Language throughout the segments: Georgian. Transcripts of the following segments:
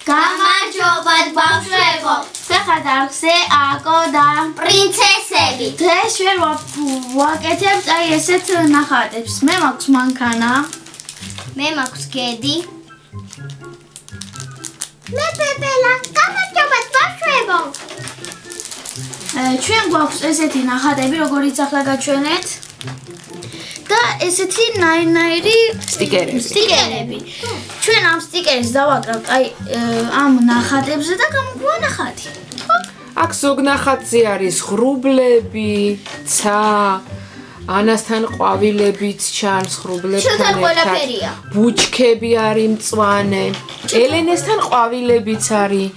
გამარჯობათ ბავშვებო! ხეხად არხზე აკო და პრინცესები! დღეს ვერ ვაკეთებთ აი ესეთ ნახატებს. მე მაქვს მანქანა. მე მაქვს გედი. მე პეპელა. გამარჯობათ ბავშვებო! ჩვენ გვაქვს ესეთი ნახატები, როგორიც ახლა გაჩვენეთ. და ესეთი ნაირ-ნაირი სტიკერები. ჩვენ ამ სტიკერებს დავაკრავთ აი ამ ნახატებზე და გამოგვია ნახატი. აქ ზოგ ნახატზე არის ღრუბლები, ცა, ანასთან ყვავილებიც ჩანს ღრუბლებთან ერთად. ბუჩქები არის მწვანე. ელენესთან ყვავილებიც არის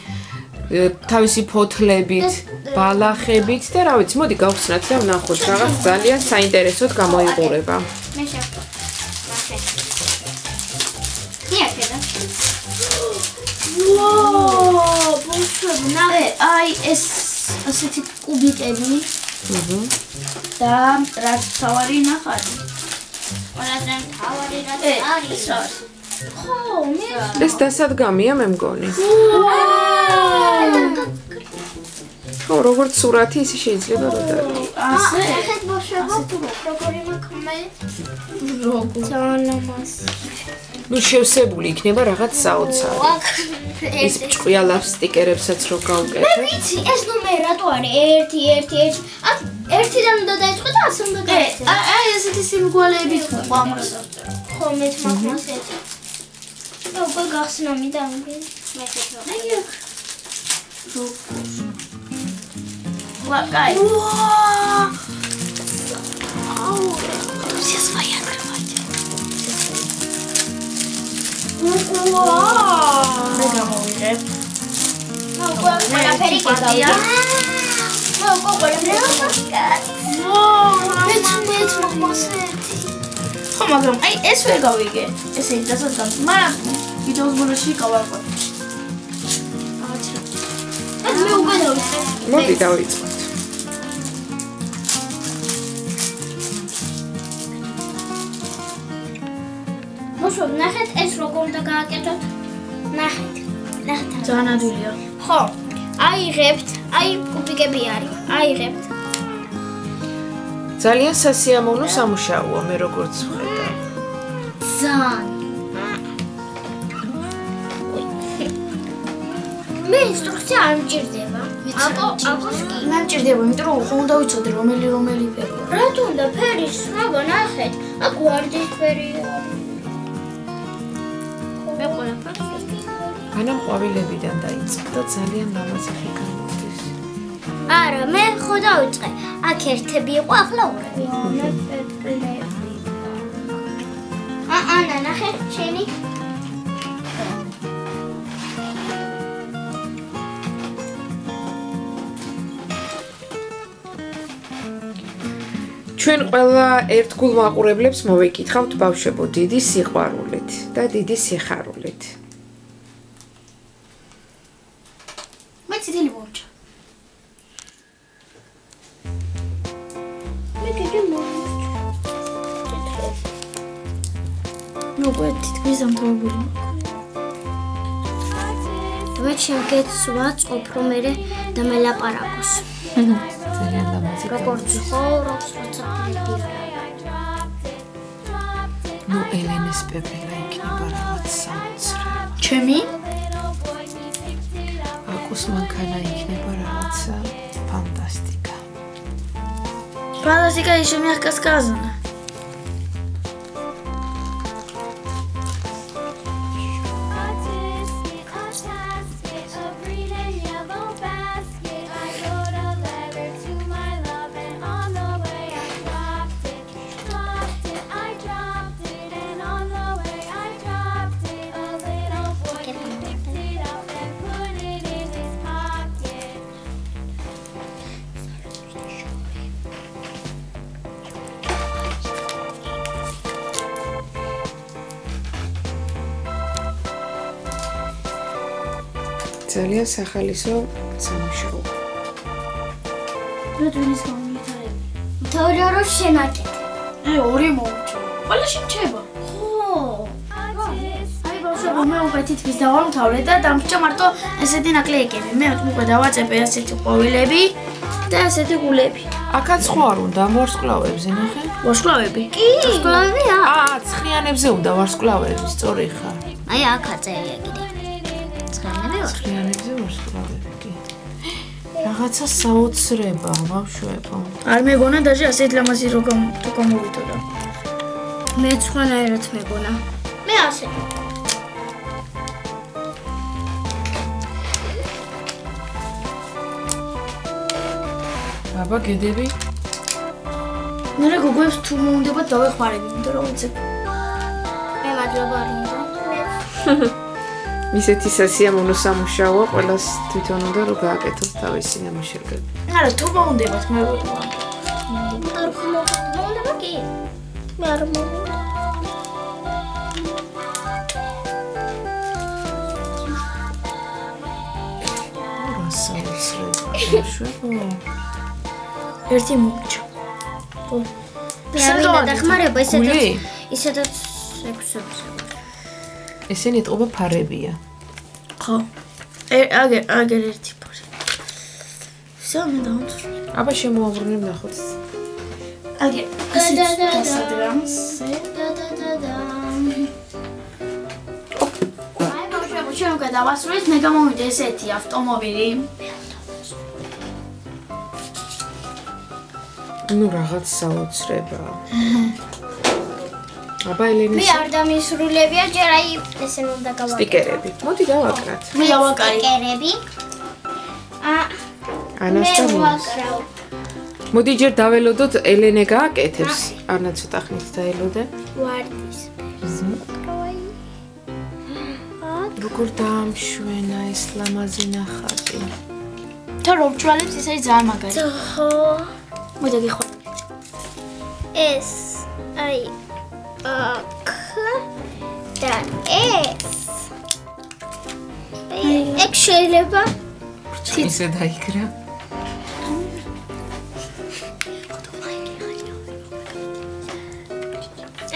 თავისი ფოთლებით, ბალახებით და რა ვიცი, მოდი გავხსნათ და ვნახოთ რაღაც ძალიან საინტერესოდ გამოიყურება. მე შევხვდ. ნახე. ვაუ, ბავშვებო, ნახე, აი ეს ასეთი კუბიკები. და ტრაქტორი ნახატი. ყველაზე მთავარი რაც არის. ხო, მე ეს დასადგამია მე მგონი. ხო, როგორც სურათი ისე შეიძლება რომ დაიდო. ასე. ახეთ ბავშვებო, როგორი მაქვს მე? როგორ? ზონომას. ნუ შევსებული იქნება რაღაც საოცარი. ის ჭყიალავს სტიკერებსაც რო მე გავუკეთებ. ვიცი, ეს ნომერი რატო არის? 1 აქ 1-დან უნდა დაიწყო და 100 უნდა გაიწყო. აი ესეთი სიმბოლოებით მოყვამს. ხო, მეც მაქვს ესეთი. და უკვე გახსნა მინდა ამგე. მე ხეთო. აი აქ. Вау! Ау! Все свои открывать. Вау! Мега милый. Ну, какая перекидка. Ну, какая перекидка. Вау! Მეც მოგმასეთი. ხო, მაგრამ აი ეს ვერ გავიგე. ესე დასადგამ. მაგრამ ვიდეოს ბოლოში გავარკვევ. ეს მე უკვე დავიწყე. მოდი დავიწყოთ. მოშობ, ნახეთ ეს როგორ უნდა გააკეთოთ. ნახეთ. ნახეთ. ძალიან ადვილია. ხო. აიღებთ, აი კუბიკები არის. აიღებთ. ძალიან სასიამოვნო სამუშაოა მე როგორც ვხედავ. ძალიან. მე ინსტრუქცია არ მჭირდება. აკოს კი. მე მჭირდება, იმიტომ რომ ხო უნდა ვიცოდე რომელი ფერია. რატო უნდა ფერის? მაგა ნახეთ. აქ ვარდის ფერი არის. მე ყველაფერს ანამ ყვავილებიდან დაიწყო და ძალიან ლამაზი ხი გამოდის. არა, მე ხო დავიწყე. აქ ერთები იყო, ახლა ორები. მე პეპლები. ანა, ნახე, შენი. ჩვენ ყველა ერთგულ მაყურებლებს მოვეკითხავთ ბავშვებო დიდი სიყვარულით და დიდი სიხარულით. მე ციტელი მომჭა. მე კიდე მომჭა. ნუ უკვე თითქმის ამბობილი. მე შეგეცვა ყოფრო მე და მელაპარაკოს. ძალიან ლამაზი. როგორც ხორობს, როცა ფიქრობ. ნუ ელენეს პეპელა იქნება რაღაც საოცრება. ჩემი? აკოს მანქანა იქნება რაღაცა ფანტასტიკა. Фантастика еще мягко сказано. ძალიან სახალისო სამუშაო. რა თვითონ გამომიტარებ? თორე რო შენაკეთ. ორი მომჭა. ყველა შემჩება. ხო. აი ბავშვებო, ბავშვებო, მე უკვე თითქმის დავამთავრე და დამრჩა მარტო ესეთი ნაკლეიკები. მე უკვე დავაწებე ასეთი ყვავილები და ასეთი გულები. აქაც ხო არ უნდა ვარსკვლავებზე ნახე? ვარსკვლავები? კი, ვარსკვლავებია. ცხრიანებზე უნდა ვარსკვლავები, სწორი ხარ. აი აქ აწერია კიდე. ცხრიანები ვარ. ცხრიანებზე ვარსკვლავები კი. რაღაცა საოცრება, ბავშვებო. არ მეგონა даже ასეთ ლამაზი რო გამოვიდოდა. მე სხვანაირად მეგონა. მე ასე. აბა გედები? მე გოგოებს თუ მომუნდებათ დავეხმარები, იმიტომ რომ უცებ. მე მადლობა არ უნდა. მისეთი სასიამოვნო სამუშაოა, ყველას თვითონ უნდა რომ გააკეთოს თავისი ნამუშევრები. არა, თუ მომუნდებათ მე არ მომუნდება კი. მე არ მომუნდება. საოცრება. ერთი მომჭა. მე არ მინდა დახმარება ისედაც ექვსებს. ესენი ეთყობა ფარებია. ხო. აგერ ერთი ფარი. всё, მე დავამთავრე. აბა შემოაბრუნებ ნახოთ. აგერ ასეთ დასადრამს. აი ბავშვებო, ჩვენ უკვე დავასრულეთ, მე გამომივიდა ესეთი ავტომობილი. ნუ რაღაც საოცრება. აბა ელენე მე არ დამისრულებია, ჯერ აი ესე უნდა გავაკეთო. სტიკერები. მოდი დავაკრათ. მე დავაკარი. სტიკერები. ანას და მოს. მოდი ჯერ დაველოდოთ ელენე გააკეთებს. ანა ცოტა ხნით დაელოდე. ვარდის. როგორ დაამშვენა ეს ლამაზი ნახატი. თუ რომ ჭვალებს ის არის ძალიან მაგარი. ხო. მოდი გიხო. ეს აი აქ და ეს. ეგ შეიძლება ისე დაიქრა.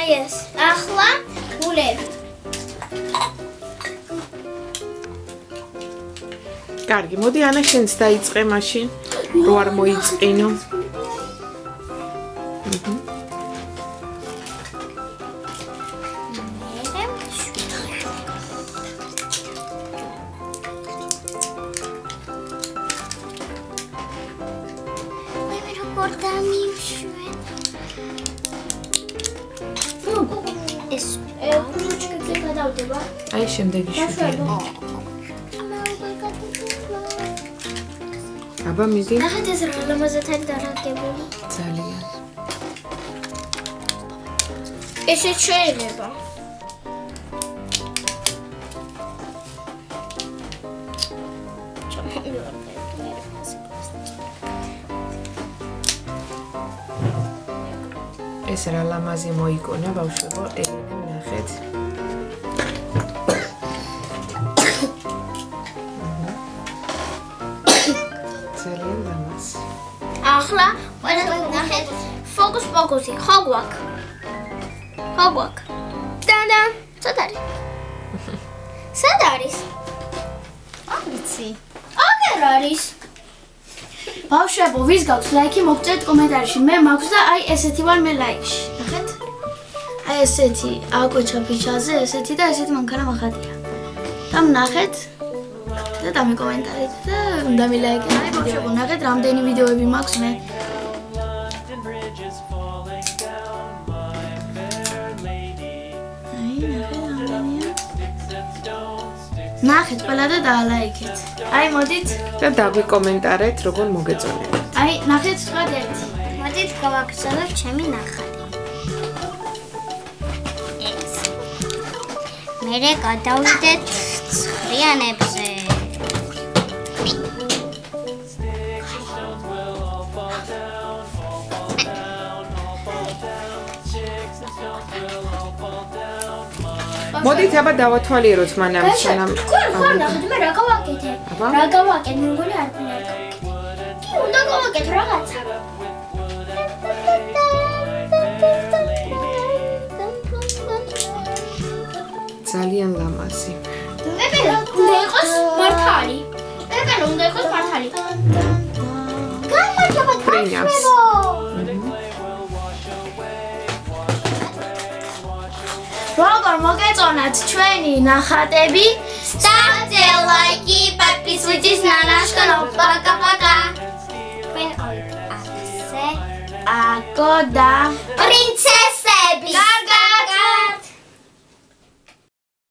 აი ეს. ახლა გულები. კარგი, მოდი ანა შენც დაიწყე მაშინ, რო არ მოიწყინო. ეს კრუჩკებზე გადავდება. აი შემდეგი შვიდია. აბა მიდი. ნახეთ ეს რა ლამაზად არის დარაგებული. ძალიან. ესეც შეიძლება. ეს რა ლამაზი მოიკონა ბავშვებო, ელენემ ნახეთ. ძალიან ლამაზი. ახლა ყველას ნახეთ ფოკუს პოკუსი. ხო გვაქვს. და სად არის? სად არის? არ ვიცი. აგერ არის. ბავშვებო, ვის გაქვს ლაიქი, მოგწერთ კომენტარში. მე მაქვს და აი ესეთი ვარ მე ლაიქში. ნახეთ? აი ესეთი აკვეჩა ფიჩაზე, ესეთი და ესეთი მანქანა მახატია. და ნახეთ და დამიკომენტარეთ და უნდა მილაიქეთ. აი ბავშვებო, ნახეთ რამდენი ვიდეოები მაქვს მე. ნახეთ ყველა და დაალაიქეთ. აი მოდით და დაგვიკომენტარეთ როგორ მოგეწონებათ. აი ნახეთ სხვა ერთი. მოდით გავაგრძელებ ჩემი ნახატი. ეს. მერე გადავიდეთ ცხრიანებზე. მოდით აბა დავათვალიეროთ მანამ სანამ. ხო, ნახეთ მე რა გავაკეთე. რა გავაკეთე, მეგონი არ უნდა გავაკეთე. კი, უნდა გავაკეთე რაღაცა. ძალიან ლამაზი. პეპელა უნდა იყოს მართალი. პეპელა უნდა იყოს მართალი. გამარჯობა პრინცესო. როგორ მოგეწონათ ჩვენი ნახატები? Ставьте лайки, подписывайтесь на наш канал. Пока-пока. Акода. Принцесса.